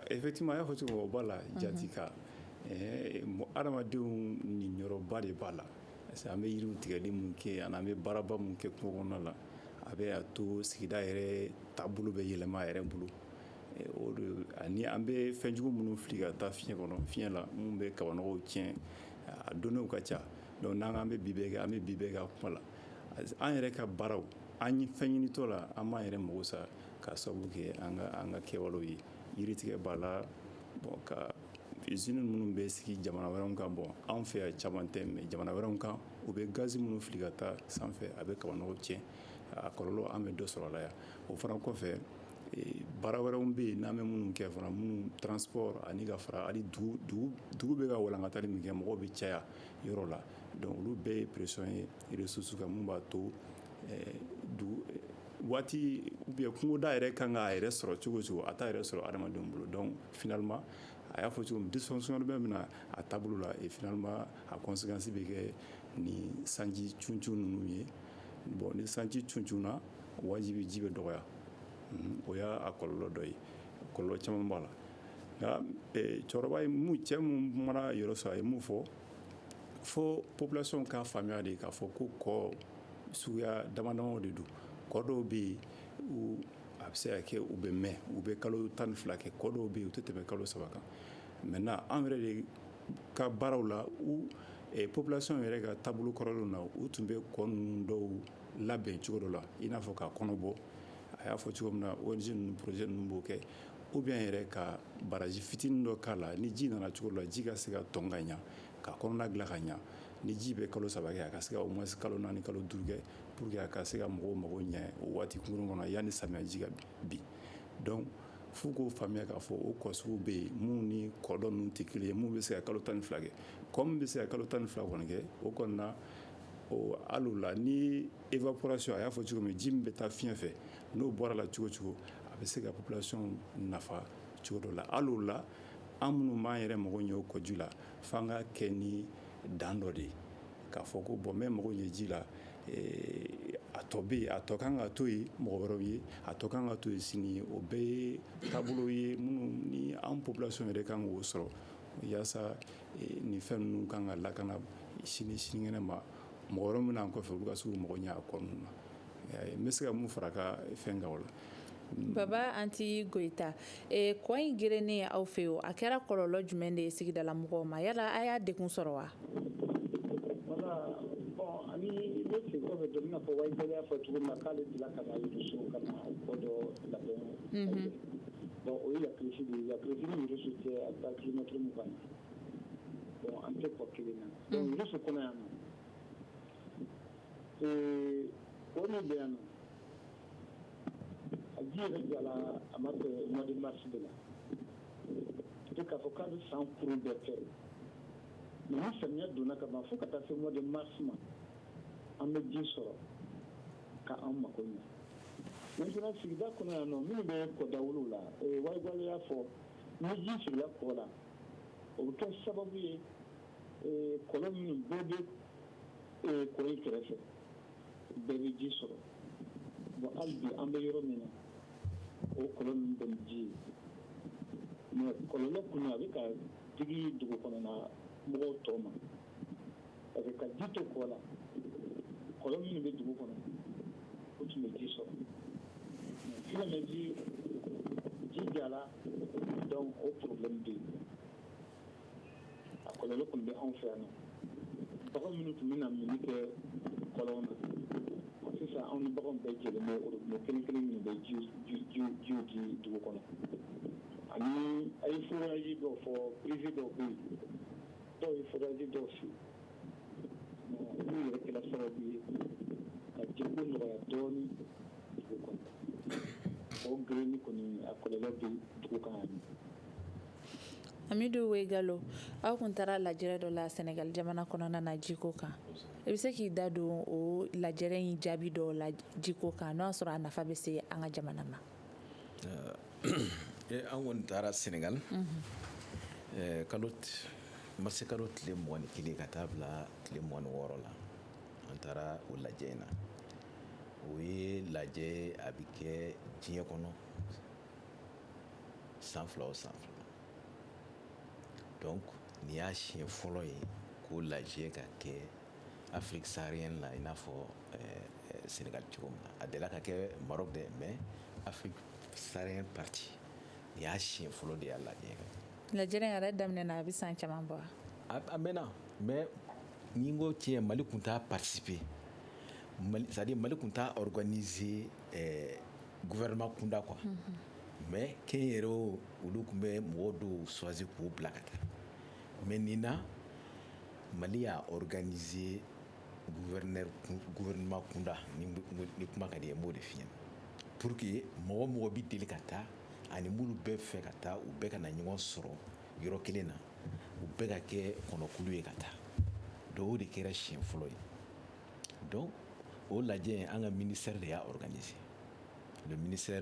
effectivement a y'a fɔ cogo o b'a la jati ka adamadenw ni yɔrɔba de b'a la parce que an bɛ yiriw tigɛli mun kɛ ani an bɛ baaraba mun kɛ kungo kɔnɔna la a bɛ a to sigida yɛrɛ taabolo bɛ yɛlɛma a yɛrɛ bolo o de ani an bɛ fɛnjugu minnu fili ka taa fiɲɛ kɔnɔ fiɲɛ la mun bɛ kabanɔgɔw tiɲɛ a donnew ka ca donc n'an an bɛ bi bɛɛ kɛ an bɛ bi bɛɛ kɛ a kuma la an yɛrɛ ka baaraw an ye fɛn ɲinitɔ la an b'an yɛrɛ mago sa ka sababu kɛ an ka kɛwalew ye yiritigɛ b'a la bon ka usine minnu bɛ sigi jamana wɛrɛw kan bon anw fɛ yan caman tɛ mais jamana wɛrɛw kan u bɛ gazi minnu fili ka taa sanfɛ a bɛ kabanɔgɔw tiɲɛ a kɔlɔlɔ an bɛ dɔ sɔrɔ a la yan o fana kɔfɛ baara wɛrɛw bɛ yen n'an bɛ minnu kɛ fana minnu transport ani ka fara hali dugu bɛ ka walankatali min kɛ mɔgɔw bɛ caya yɔrɔ la donc olu bɛɛ ye pression ye ressources kan mun b'a to waati ou bien kungoda yɛrɛ kan k'a yɛrɛ sɔrɔ cogo o cogo a t'a yɛrɛ sɔrɔ adamadenw bolo donc finalement a y'a fɔ cogo min dysfonction bɛ mina a taabolo la et finalement a conséquence bɛ kɛ ni sanji cuncu ninnu ye bon ni sanji cuncunna wajibi ji bɛ dɔgɔya o y'a kɔlɔlɔ dɔ ye kɔlɔlɔ caman b'a la nka cɛkɔrɔba ye cɛ mun mana yɔrɔ sɔrɔ a ye mun fɔ fo population k'a faamuya de k'a fɔ ko kɔ suguya damadamaw de don kɔ dɔw bɛ yen a bɛ se ka kɛ u bɛ mɛn u bɛ kalo 12 kɛ kɔ dɔw bɛ yen u tɛ tɛmɛ kalo 3 kan maintenant an yɛrɛ de ka baaraw la population yɛrɛ ka taabolo kɔrɔlenw na u tun bɛ kɔ ninnu dɔw labɛn cogo dɔ la i n'a fɔ ka kɔnɔbɔ a y'a fɔ cogo min na ONG ninnu projet ninnu b'o kɛ ou bien yɛrɛ ka baraji fitinin dɔ k'a la ni ji nana cogo dɔ la ji ka se ka tɔn ka ɲa ka kɔnɔna dilan ka ɲa ni ji bɛ kalo 3 kɛ a ka se ka au moins kalo 4 kalo 5 kɛ pour que a ka se ka mɔgɔw mago ɲɛ o waati kunkurun kɔnɔ yanni samiyaji ka bin donc f'u k'o faamuya k'a fɔ o kɔ sugu bɛ yen mun ni kɔ dɔ ninnu tɛ kelen ye mun bɛ se ka kalo 12 kɛ kɔ min bɛ se ka kalo 12 kɔni kɛ o kɔni na hali o la ni évaporation a y'a fɔ cogo min ji min bɛ taa fiɲɛ fɛ n'o bɔra la cogo o cogo a bɛ se ka population nafa cogo dɔ la hali o la an minnu b'an yɛrɛ mago ɲɛ o kɔji la f'an ka kɛ ni dan dɔ de ye k'a fɔ ko bɔn mɛ mago ɲɛ ji la a tɔ bɛ yen a tɔ kan ka to yen mɔgɔ wɛrɛw ye a tɔ kan ka to yen sini o bɛɛ ye taabolo ye minnu ni an population yɛrɛ kan k'o sɔrɔ yaasa nin fɛn ninnu kan ka lakana sinikɛnɛ ma mɔgɔ wɛrɛ min an kɔfɛ olu ka se k'u mago ɲɛ a kɔ ninnu na n bɛ se ka mun fara ka fɛn kan o la. Baba Anti Goita, kɔ in gerennen aw fɛ yen a kɛra kɔlɔlɔ jumɛn de ye sigidala mɔgɔw ma yala a y'a degun sɔrɔ wa? Voilà, bon ani ne se kɔfɛ dɔ bɛna fɔ Wayidele y'a fɔ cogo min na k'ale dila ka na réseau ka na kɔ dɔ labɛn. Bon o ye Yakilisi de ye Yakilisi ni réseau cɛ a bɛ taa kilomètre 20 bon an tɛ kɔ kelen na donc réseau kɔnɔ yan nɔ o min bɛ yan nɔ a ji yɛrɛ jɔla a ma bɛn mois de mars de la peut-être k'a fɔ k'a bɛ san kuru bɛɛ kɛ mais ni samiya donna ka ban fo ka taa se mois de mars ma an bɛ ji sɔrɔ ka an mako ɲɛ maintenant sigida kɔnɔ yan nɔ minnu bɛ kɔdawolo la Wayidele y'a fɔ ni ji sigila kɔ la o bɛ kɛ sababu ye kɔlɔn minnu bɛɛ bɛ kɔ in kɛrɛfɛ bɛɛ bɛ ji sɔrɔ bon hali bi an bɛ yɔrɔ min na o kɔlɔn ninnu bɛɛ ni ji ye mais kɔlɔlɔ kɔni a bɛ ka digi dugu kɔnɔna mɔgɔw tɔ ma parce que ka ji to kɔ la kɔlɔn minnu bɛ dugu kɔnɔ o tun bɛ ji sɔrɔ mais ji jala donc o problème bɛ yen a kɔlɔlɔ kɔni bɛ anw fɛ yan nɔ bagan minnu tun bɛ na mini kɛ kɔlɔn na sisan anw ni baganw bɛɛ jɛlen bɛ o kelen kelen minnu bɛ jiw di dugu kɔnɔ ani a ye forage dɔw fɔ privé dɔw bɛ yen dɔw ye forage dɔw fi olu yɛrɛ kɛra sababu ye ka jiko nɔgɔya dɔɔnin dugu kɔnɔ o gerenni kɔni a kɔlɔlɔ bɛ dugu kan yan. Amidu Wegalo, aw kun taara lajɛrɛ dɔ la Senegal jamana kɔnɔna na jiko kan i bɛ se k'i da don o lajɛrɛ in jaabi dɔw la jiko kan n'o y'a sɔrɔ a nafa bɛ se an ka jamana ma. An kɔni taara Senegal ma se kalo tile 21 ka taa bila tile 26 la an taara o lajɛ in na o ye lajɛ a bɛ kɛ diɲɛ kɔnɔ san fila o san fila donc nin y'a siɲɛ fɔlɔ ye k'o lajɛ ka kɛ Afrique saharienne la i n'a fɔ Senegal cogo min na a delila ka kɛ Maroc dɛ mais Afrique saharienne partie nin y'a siɲɛ fɔlɔ de y'a lajɛ lajɛrɛ yɛrɛ daminɛna a bɛ san caman bɔ a mɛnna mais ni n ko tiɲɛ Mali kun t'a participer c'est-à-dire Mali kun t'a organiser gouvernement kunda quoi mais kɛnyɛrɛw olu tun bɛ mɔgɔw dɔw choisir k'u bila ka taa mais nin na Mali y'a organiser gouvernement kunda ni kuma ka di ye n b'o de f'i ɲɛna pour que mɔgɔ mɔgɔ bɛ deli ka taa ani minnu bɛ fɛ ka taa u bɛɛ ka na ɲɔgɔn sɔrɔ yɔrɔ kelen na u bɛɛ ka kɛ kɔnɔkulu ye ka taa donc o de kɛra siɲɛ fɔlɔ ye donc o lajɛ an ka ministère de y'a organiser le ministère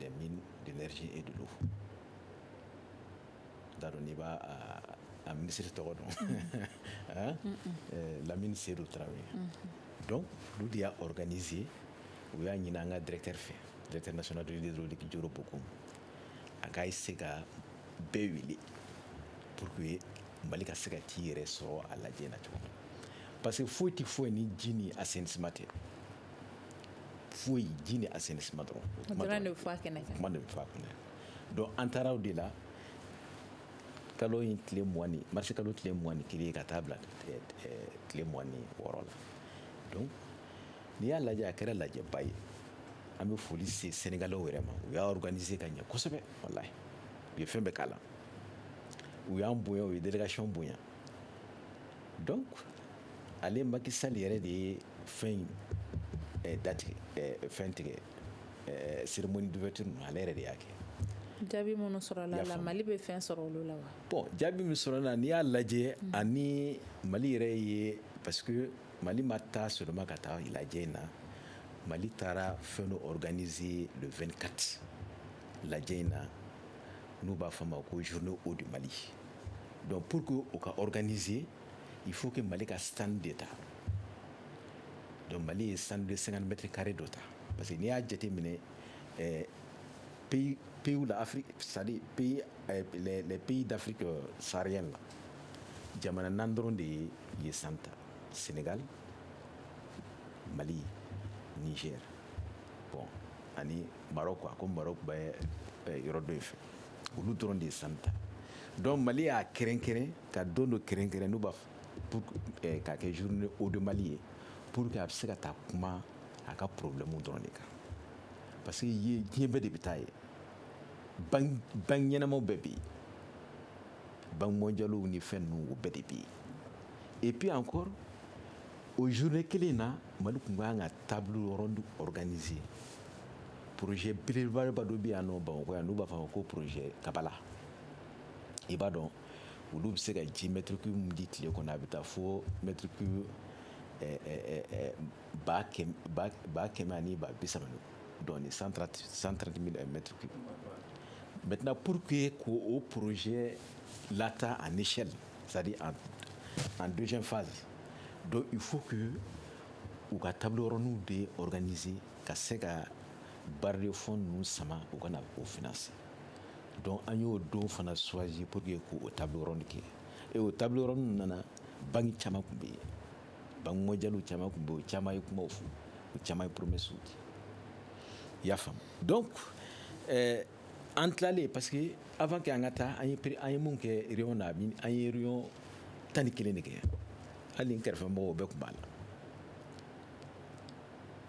des mines, de l'énergie et de l'eau. N'i b'a a ministre tɔgɔ dɔn Lamine Seydou Traoré donc olu de y'a organisé u y'a ɲini an ka directeur fɛ directeur national de l'hydraulique Joro Bokoum a k'a se ka bɛɛ wele pour que Mali ka se ka t'i yɛrɛ sɔrɔ a lajɛ na cogo min parce que foyi tɛ foyi ni ji ni assainissement tɛ foyi ji ni assainissement dɔrɔn kuma de bɛ fɔ a kɛnɛ kan kuma de bɛ fɔ a kɛnɛ donc an taara o de la kalo in tile 20 marisi kalo tile 21 ka taa bila tile 26 la donc n'i y'a lajɛ a kɛra lajɛba ye an bɛ foli se Sénégalais yɛrɛ ma u y'a organiser ka ɲɛ kosɛbɛ walahi u ye fɛn bɛɛ k'a la u y'an bonya u ye délégation bonya donc ale Macky Sall yɛrɛ de ye fɛn datigɛ fɛn tigɛ cérémonie d'ouverture ale yɛrɛ de y'a kɛ jaabi minnu sɔrɔla la Mali bɛ fɛn sɔrɔ olu la wa bon jaabi min sɔrɔla la n'i y'a lajɛ ani Mali yɛrɛ ye parce que Mali ma taa seulement ka taa lajɛ in na Mali taara fɛn dɔ organiser le 24 lajɛ in na n'u b'a fɔ a ma ko journée eau du Mali donc pour que o ka organiser il faut que Mali ka stand d'État. Donc Mali ye stand de 50 mètres carrés d'État. Parce que n'i y'a jateminɛ pays de l'Afrique, c'est-à-dire les pays d'Afrique saharienne là, jamana naani dɔrɔn de ye san ta: Sénégal, Mali, Niger, bon, ani Maroc quoi, comme Maroc bɛ yɔrɔ dɔ in fɛ, olu dɔrɔn de ye san ta. Donc Mali y'a kɛrɛnkɛrɛn ka don dɔ kɛrɛnkɛrɛn n'u b'a pour k'a kɛ journée eau de Mali ye, pour que a bɛ se ka taa kuma a ka problème dɔrɔn de kan. Parce que diɲɛ bɛɛ de bɛ taa ye, banque ɲɛnamaw bɛɛ bɛ yen, banque mondiale ni fɛn ninnu o bɛɛ de bɛ yen. Et puis encore, o journée kelen na Mali tun kan ka table ronde organiser. Projet belebeleba dɔ bɛ yan nɔ Bamakɔ yan n'u b'a fɔ a ma ko projet Kabala. I b'a dɔn olu bɛ se ka ji mètre cube min di tile kɔnɔ a bɛ taa fo mètre cube 100,000 ani 130,000 dɔɔni 130,000 mètres cubes. Maintenant pour que o projet l'atteint en échelle, c'est-à-dire en deuxième phase, donc il faut que u ka table ronde de organiser ka se ka barre de fonds ninnu sama u kana o financer. Donc an y'o don fana choisir pour que k'o table ronde kɛ. Et o table ronde nana banque caman tun bɛ yen, banque mondiale caman tun bɛ yen, o caman ye kumaw fɔ, o caman ye promesses di. I y'a faamu. Donc an tilalen parce que avant que an ka taa an ye mun kɛ réunion na an ye réunion 11 de kɛ, hali n kɛrɛfɛmɔgɔw o bɛɛ tun b'a la,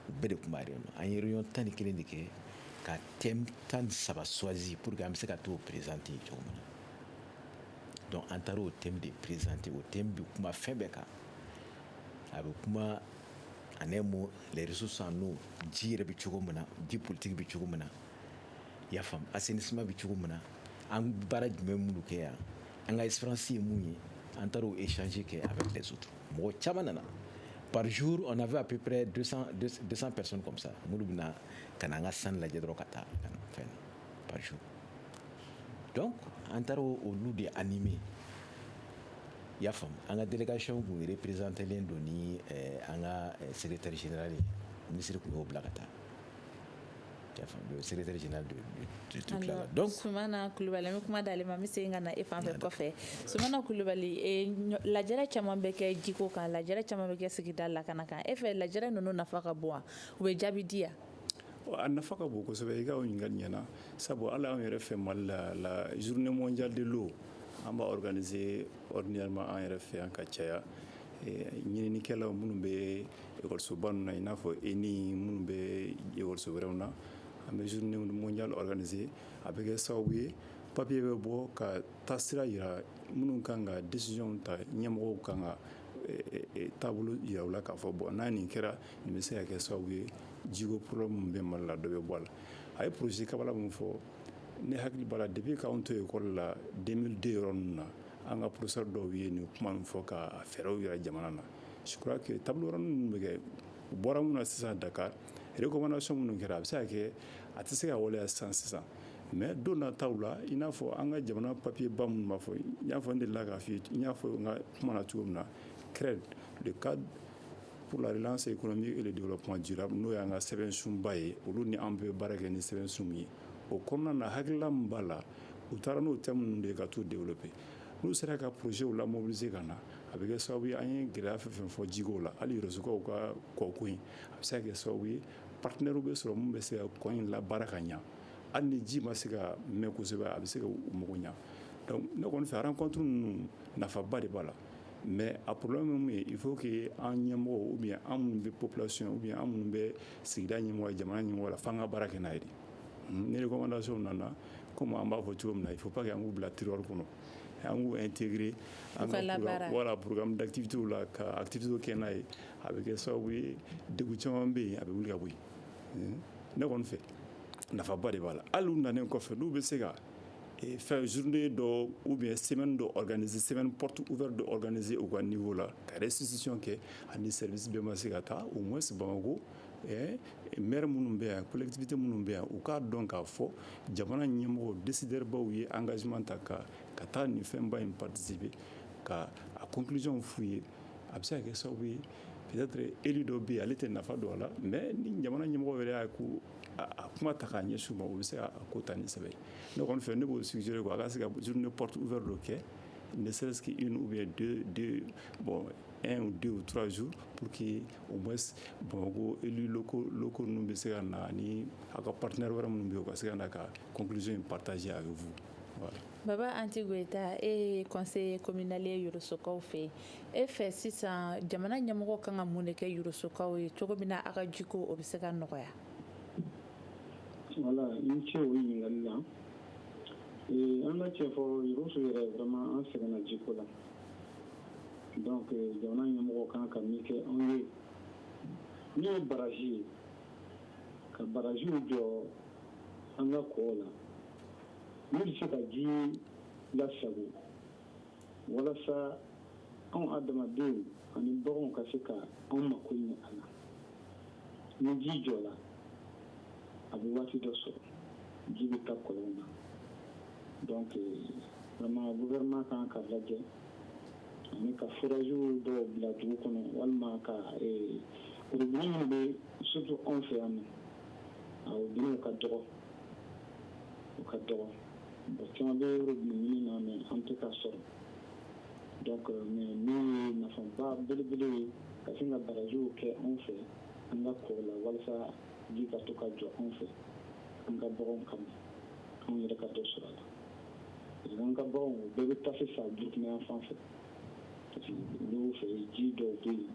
u bɛɛ de tun b'a réunion na. An ye réunion 11 de kɛ ka thème 13 choisir pour que an bɛ se ka t'o présenter cogo min na. Donc an taara o thème de présenter, o thème bɛ kuma fɛn bɛɛ kan, a bɛ kuma en un mot les ressources en eau, ji yɛrɛ bɛ cogo min na, ji politique bɛ cogo min na, i y'a faamu, assainissement bɛ cogo min na, an baara jumɛn minnu kɛ yan, an ka expérience ye mun ye, an taara o échanger kɛ avec les autres. Mɔgɔ caman nana. Par jour, on avait à peu près 200 personnes comme ça. Minnu bɛ na ka na an ka san lajɛ dɔrɔn ka taa fɛn par jour. Donc an taara olu de animer. I y'a faamu, an ka délégation tun représenté len don ni an ka secrétaire général ye, ministre tun y'o bila ka taa. Le secrétaire général du truc là. Donc Soumana Coulibaly, an bɛ kuma d'ale ma, n bɛ segin ka na e fan fɛ kɔfɛ. Soumana Coulibaly, lajɛrɛ caman bɛ kɛ jiko kan, lajɛrɛ caman bɛ kɛ sigida lakana kan. E fɛ lajɛrɛ ninnu nafa ka bon wa? U bɛ jaabi di yan? A nafa ka bon kosɛbɛ, i ka o ɲininkali ɲɛna, sabu hali anw yɛrɛ fɛ Mali la journée mondiale de l'eau an b'a organiser ordinairement an yɛrɛ fɛ yan ka caya. Ɲininikɛlaw minnu bɛ ekɔlisoba ninnu na i n'a fɔ ENI minnu bɛ ekɔliso wɛrɛw na, an bɛ journée mondiale organiser, a bɛ kɛ sababu ye papier bɛ bɔ ka taasira yira minnu kan ka décision ta, ɲɛmɔgɔw kan ka taabolo yira u la k'a fɔ bon n'a nin kɛra nin bɛ se ka kɛ sababu ye jiko problème min bɛ Mali la dɔ bɛ bɔ a la. A ye projet Kabala min fɔ, ne hakili b'a la depuis k'anw to école la 2002 yɔrɔ ninnu na, an ka professeur dɔw ye nin kuma min fɔ ka fɛɛrɛw yira jamana na. Je crois que table ronde ninnu bɛ kɛ, u bɔra mun na sisan Dakar, recommandation minnu kɛra a bɛ se ka kɛ a tɛ se ka waleya sisan, mais don nataw la i n'a fɔ an ka jamana papier ba minnu b'a fɔ, n y'a fɔ n delila k'a f'i ye, n y'a fɔ n ka kuma na cogo min na, CRED, le cadre pour la relance économique et le développement durable, n'o y'an ka sɛbɛnsunba ye, olu ni an bɛ baara kɛ ni sɛbɛnsun min ye, o kɔnɔna na hakilila min b'a la u taara n'o thème ninnu de ye ka t'u développer. N'u sera ka projet la mobiliser ka na, a bɛ kɛ sababu ye an ye gɛlɛya fɛn fɛn fɔ jiko la, hali réseaukaw ka kɔko in a bɛ se ka kɛ sababu ye partenaires bɛ sɔrɔ mun bɛ se ka kɔ in labaara ka ɲa, hali ni ji ma se ka mɛn kosɛbɛ a bɛ se ka u mago ɲa. Donc ne kɔni fɛ rencontre ninnu nafaba de b'a la, mais a problème ye mun ye il faut que an ɲɛmɔgɔ ou bien an minnu bɛ population ou bien an minnu bɛ sigida ɲɛmɔgɔ jamana ɲɛmɔgɔ la f'an ka baara kɛ n'a ye de. Ni recommandation nana comme an b'a fɔ cogo min na il faut pas que an k'u bila tiroir kɔnɔ, an k'u intégrer an ka voilà programme d'activité la ka activité kɛ n'a ye, a bɛ kɛ sababu ye degun caman bɛ yen a bɛ wuli ka bɔ yen. Ne kɔni fɛ nafaba de b'a la, hali u nanen kɔfɛ n'u bɛ se ka faire journée dɔ ou bien semaine dɔ organiser, semaine porte ouverte dɔ organiser u ka niveau la ka restitution kɛ ani service bɛɛ ma se ka taa au moins Bamako, maire minnu bɛ yan, collectivité minnu bɛ yan u k'a dɔn k'a fɔ jamana ɲɛmɔgɔ décideur baw ye engagement ta ka taa nin fɛnba in participer ka a conclusion f'u ye a bɛ se ka kɛ sababu ye peut-être élu dɔ bɛ yen ale tɛ nafa dɔn a la mais ni jamana ɲɛmɔgɔ yɛrɛ y'a ko a kuma ta k'a ɲɛsin u ma u bɛ se ka ko ta ni sɛbɛn ye ne kɔni fɛ ne b'o suggérer quoi a ka se ka journée porte ouverte dɔ kɛ ne serait-ce qu'une ou bien deux bon 1 ou 2 ou 3 jours pour que au moins Bamakɔ élus locaux ninnu bɛ se ka na ni a ka partenaire wɛrɛ minnu bɛ yen u ka se ka na ka conclusion partager avec vous. Voilà. Baba Anti Goita e conseiller communal ye Yorosokaw fɛ e fɛ sisan jamana ɲɛmɔgɔ kan ka mun de kɛ Yorosokaw ye cogo min na a ka jiko o bɛ se ka nɔgɔya. Voilà, ni ce o ɲininkali la an ka cɛ fɔ Yoroso yɛrɛ vraiment an sɛgɛnna jiko la donc jamana ɲɛmɔgɔ kan ka min kɛ anw ye ni ye baraji ye ka barajiw jɔ an ka kɔɔ la min bɛ se ka ji lasago walasa anw adamadenw ani baganw ka se ka anw mako ɲɛ a la ni ji jɔla a bɛ waati dɔ sɔrɔ ji bɛ taa kɔlɔn na donc vraiment gouvernement kan ka lajɛ ani ka foragew dɔw bila dugu kɔnɔ walima ka robinet minnu bɛ surtout anw fɛ yan nɔ a robinetw ka dɔgɔ u ka dɔgɔ bon caman bɛ robinet ɲini na mais an tɛ ka sɔrɔ donc mais min ye nafaba belebele ye ka sin ka barajiw kɛ anw fɛ an ka kɔɔ la walasa ji ka to ka jɔ anw fɛ an ka baganw kama anw yɛrɛ ka dɔ sɔrɔ a la parce que an ka baganw o bɛɛ bɛ taa sisan Burukina yan fan fɛ parce que olu fɛ ji dɔw bɛ yen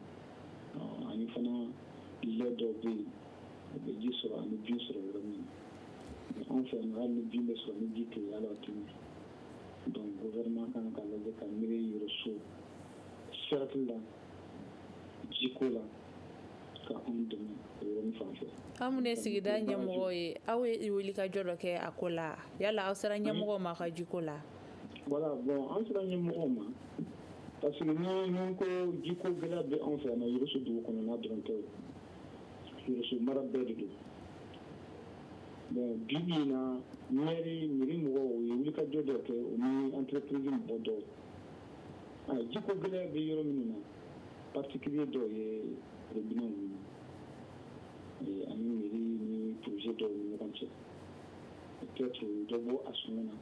ani fana lait dɔw bɛ yen o bɛ ji sɔrɔ ani bin sɔrɔ yɔrɔ min na anw fɛ yan hali ni bin bɛ sɔrɔ ni ji tɛ yen ala tɛ yen donc gouvernement kan ka lajɛ ka miiri Yoroso cercle la jiko la ka anw dɛmɛ o yɔrɔnin fan fɛ. Aw minnu ye sigida ɲɛmɔgɔ ye aw ye wulikajɔ dɔ kɛ a ko la yala aw sera ɲɛmɔgɔw ma a ka jiko la. Voilà bon an sera ɲɛmɔgɔw ma parce que ni ko jiko gɛlɛya bɛ anw fɛ yan nɔ Yoroso dugu kɔnɔna dɔrɔn tɛ o Yoroso mara bɛɛ de don bon bi bi in na mairie mɔgɔw u ye wulikajɔ dɔ kɛ o ni entreprise mɔgɔ dɔw jiko gɛlɛya bɛ yɔrɔ minnu na particulier dɔw ye robinet ninnu ani mairie ni projet dɔw ni ɲɔgɔn cɛ peut-être dɔ bɔ a sɔngɔ na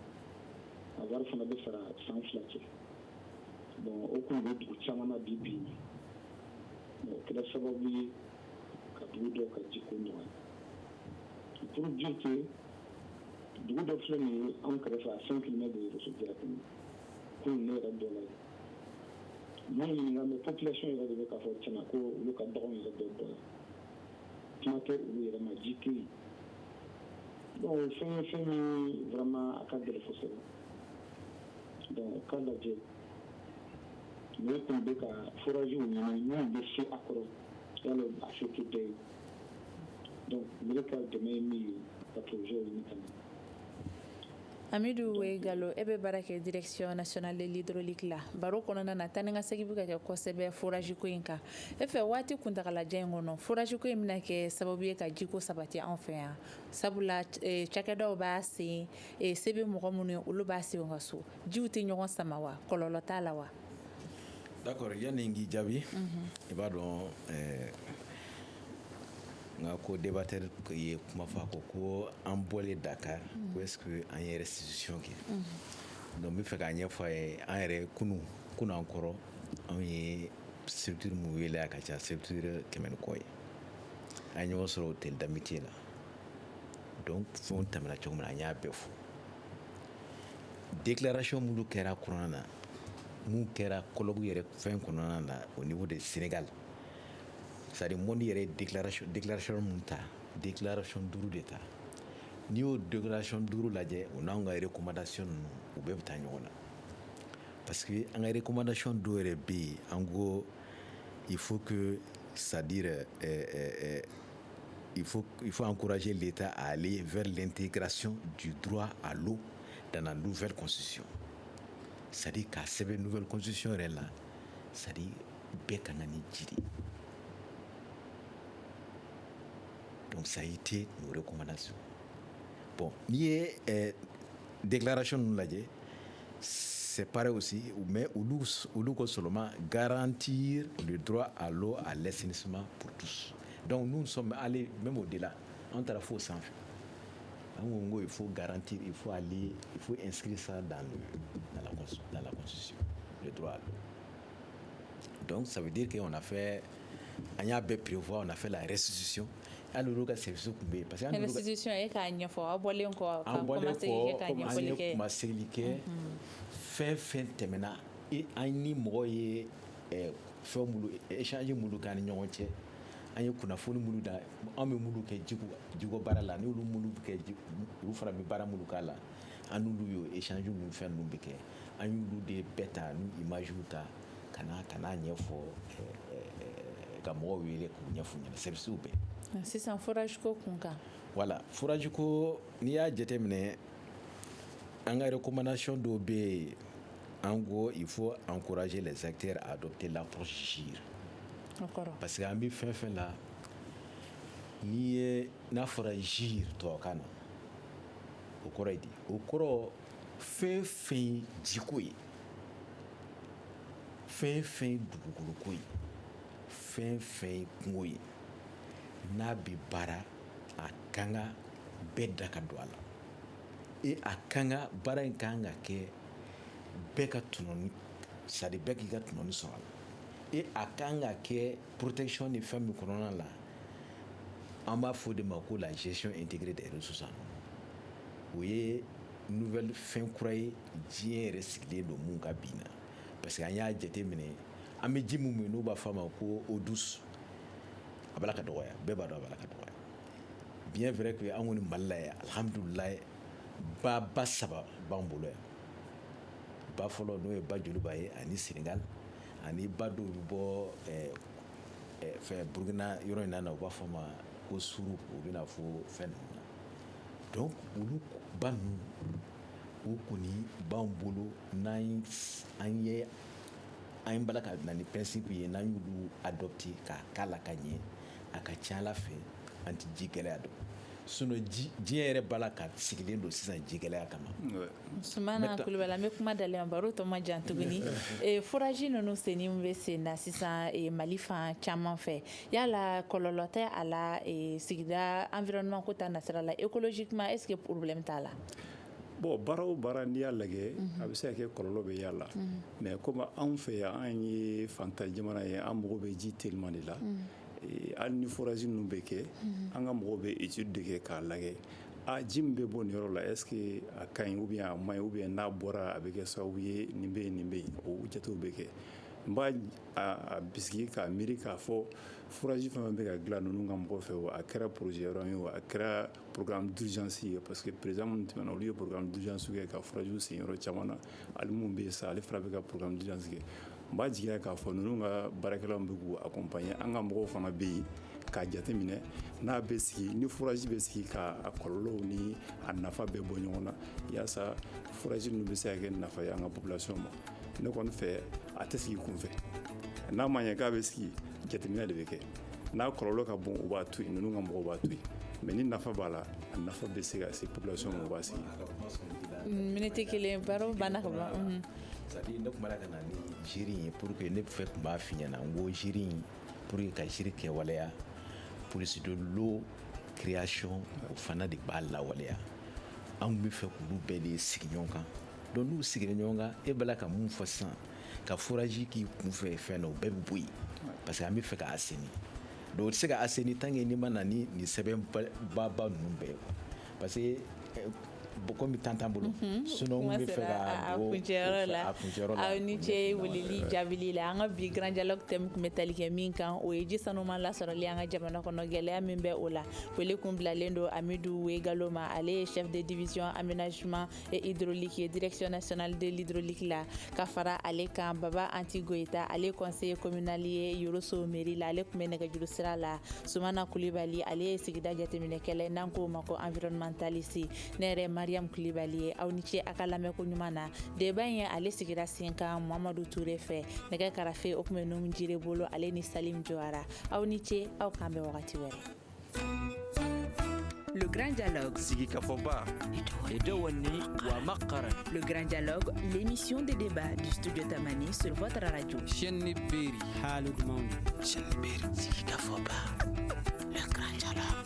a wari fana bɛ fara san 2 cɛ bon o kun bɛ dugu caman na bi bi in o kɛra sababu ye ka dugu dɔw ka jiko nɔgɔya pour dire que dugu dɔ filɛ nin ye anw kɛrɛfɛ a 5 km de Yoroso directement kun ne yɛrɛ dɔ la ye n'an ɲininka mais population yɛrɛ de bɛ k'a fɔ tiɲɛna ko olu ka baganw yɛrɛ bɛɛ bɔ la kuma tɛ olu yɛrɛ ma ji tɛ yen donc fɛn min vraiment a ka gɛlɛn kosɛbɛ donc k'a lajɛ ne kun bɛ ka foragew ɲini minnu bɛ se a kɔrɔ yala a se tɛ bɛɛ ye donc ne ka dɛmɛ ye min ye ka projet ɲini ka na. Amidou Gallo e bɛ baara kɛ direction nationale de l'hydraulique la baro kɔnɔna na taa ni ka segin bɛ ka kɛ kosɛbɛ forage ko in kan e fɛ waati kuntagalajan in kɔnɔ forage ko in bɛna kɛ sababu ye ka jiko sabati anw fɛ yan sabula cakɛdaw b'a sen se bɛ mɔgɔ minnu ye olu b'a sen ka so jiw tɛ ɲɔgɔn sama wa kɔlɔlɔ t'a la wa. D'accord yanni n k'i jaabi i b'a dɔn nka ko débatteur ye kuma fɔ ko an bɔlen Dakar ko est-ce que an ye restitution kɛ donc n bɛ fɛ k'a ɲɛfɔ a ye an yɛrɛ kunun an kɔrɔ anw ye structure min wele a ka ca structure 100 ni kɔ ye an ye ɲɔgɔn sɔrɔ hôtel d'amitié la donc fɛnw tɛmɛna cogo min na an y'a bɛɛ fɔ déclaration minnu kɛra kɔnɔna na mun kɛra colloque yɛrɛ fɛn kɔnɔna na au niveau de Sénégal c'est-à-dire monde yɛrɛ déclaration mun ta déclaration 5 de ta n'i y'o déclaration 5 lajɛ o n'anw ka recommandation ninnu u bɛɛ bɛ taa ɲɔgɔn na parce que an ka recommandation dɔw yɛrɛ bɛ yen an ko il faut que c'est-à-dire il faut encourager l'État à aller vers l'intégration du droit à l'eau dans la nouvelle constitution c'est-à-dire k'a sɛbɛn nouvelle constitution yɛrɛ la c'est-à-dire bɛɛ ka kan ni ji de donc ça a été nos recommandations bon n'i ye déclaration ninnu lajɛ c'est pareil aussi, mais où seulement garantir le droit à l'eau, à l'assainissement pour tous. Donc nous sommes allés même au-delà. On a fait sans fait. Il faut garantir, il faut inscrire ça dans la Constitution, le droit à l'eau. Donc ça veut dire qu'on a fait, on a bien prévoir, on a fait la restitution. Alors le service parce que la restitution est quand faut abolir encore fait temena et ani moye formule échanger mulu kan ñonté any kuna fonu mulu da am mulu ke jigo barala ni lu mulu ke lu fara mi bara mulu kala anu lu yo échanger mu fen lu beke anyu lu de beta nu image uta kana nyefo ka mo wele ku nyefu nyana service ube c'est un forage ko kunka voilà forage ko ni ya jetemne anga recommandation do be en gros il faut encourager les acteurs à adopter l'approche GIR. Parce que ami fin là ni na forage GIR to kana okoro fin jikoyi fin dugukolo koyi fin kungoyi n'a bi bara a kanga bɛɛ ka don a la a kanga bara in kanga kɛ bɛɛ ka tunɔni c'est-à-dire bɛɛ k'i ka tunɔni sɔrɔ a la a kanga kɛ protection ni fɛn min kɔnɔna la an b'a fɔ de ma ko la gestion intégrée des ressources o ye nouvelle fɛn kura ye diɲɛ yɛrɛ sigilen don mun ka bi na parce que an y'a jate minɛ an bɛ ji mun min n'u b'a fɔ a ma ko eau douce a b'a la ka dɔgɔya bɛɛ b'a dɔn a b'a la ka dɔgɔya bien vrai que an kɔni Mali la yan alhamdulilayi ba saba b'an bolo yan ba fɔlɔ n'o ye ba Joliba ye ani Sénégal ani ba dɔw bɛ bɔ fɛn Burukina yɔrɔ in na u b'a fɔ ma ko suru u bɛna fɔ fɛn ninnu na donc olu ba ninnu o kɔni b'an bolo n'an ye bala ka na ni principe ye n'an y'olu adopté k'a k'a la ka ɲɛ a ka ca Ala fɛ an tɛ ji gɛlɛya dɔn sinon diɲɛ yɛrɛ b'a la ka sigilen don sisan ji gɛlɛya kama. Sumana Kulibali an bɛ kuma dalen baro tɔ ma jan tuguni forage ninnu senni bɛ sen na sisan Mali fan caman fɛ yala kɔlɔlɔ tɛ a la sigida environnement ko ta nasira la écologiquement est-ce que problème t'a la. Bon baara o baara n'i y'a lajɛ a bɛ se ka kɛ kɔlɔlɔ bɛ y'a la mais comme anw fɛ yan an ye fantan jamana ye an mago bɛ ji teliman de la hali ni forage ninnu bɛ kɛ an ka mɔgɔw bɛ étude de kɛ k'a lajɛ ji min bɛ bɔ nin yɔrɔ la est ce que a ka ɲi ou bien a man ɲi ou bien n'a bɔra a bɛ kɛ sababu ye nin bɛ yen nin bɛ yen o jatew bɛ kɛ n b'a bisigi k'a miiri k'a fɔ forage fɛn bɛ ka dilan ninnu ka mɔgɔ fɛ o a kɛra projet yɔrɔ ye o a kɛra programme d'urgence ye parce que président minnu tɛmɛna olu ye programme d'urgence kɛ ka forage sen yɔrɔ caman na hali mun bɛ yen sa ale fana bɛ ka programme d'urgence kɛ n b'a jigiya k'a fɔ ninnu ka baarakɛlaw bɛ k'u accompagner an ka mɔgɔw fana bɛ yen k'a jateminɛ n'a bɛ sigi ni forage bɛ sigi k'a kɔlɔlɔw ni a nafa bɛɛ bɔ ɲɔgɔn na yaasa forage ninnu bɛ se ka kɛ nafa ye an ka population ma ne kɔni fɛ a tɛ sigi kunfɛ n'a ma ɲɛ k'a bɛ sigi jateminɛ de bɛ kɛ n'a kɔlɔlɔ ka bon u b'a to yen ninnu ka mɔgɔw b'a to yen mais ni nafa b'a la a nafa bɛ se ka se population ma u b'a sigi. minute kelen baro banna ka ban. c'est-à-dire ne kumana ka na ni jiri ye pour que ne fɛ tun b'a f'i ɲɛna n ko jiri pour que ka jiri kɛwaleya police de l'eau création o fana de b'a lawaleya an bɛ fɛ k'olu bɛɛ de sigi ɲɔgɔn kan donc n'u sigila ɲɔgɔn kan e b'a la ka mun fɔ sisan ka forage k'i kun fɛ fɛn na o bɛɛ bɛ bɔ yen parce que an bɛ fɛ ka assainir donc o tɛ se ka assainir tant que n'i ma na ni sɛbɛn ba ninnu bɛɛ ye parce que komi tan t'an bolo sinon n bɛ fɛ ka a kuncɛyɔrɔ la aw ni ce weleli jaabili la an ka bi grand dialogue thème tun bɛ tali kɛ min kan o ye ji sanuman lasɔrɔli an ka jamana kɔnɔ gɛlɛya min bɛ o la wele kun bilalen don Amidou Wegalo ma ale ye chef de division aménagement et hydraulique ye direction nationale de l'hydraulique la ka fara ale kan Baba Anti Goyita ale conseiller communal ye Yoroso mairie la ale tun bɛ nɛgɛjuru sira la Sumana Kulibali ale ye sigida jateminɛkɛla n'an k'o ma ko environnementaliste ne yɛrɛ Mariam Kulibali ye aw ni ce a ka lamɛnko ɲuman na débat in ye ale sigira sen kan Mamadu Touré fɛ nɛgɛ karafe o tun bɛ Numu Jire bolo ale ni Salim Jowara aw ni ce aw k'an bɛn wagati wɛrɛ. Le Grand Dialogue. Sigi Kafoba. Edouani wa Makaran. Le Grand Dialogue, l'émission de débat du studio Tamani sur votre radio. Chenni Beri. Halud Mauni. Chenni Beri. Sigi Kafoba. Le Grand Dialogue.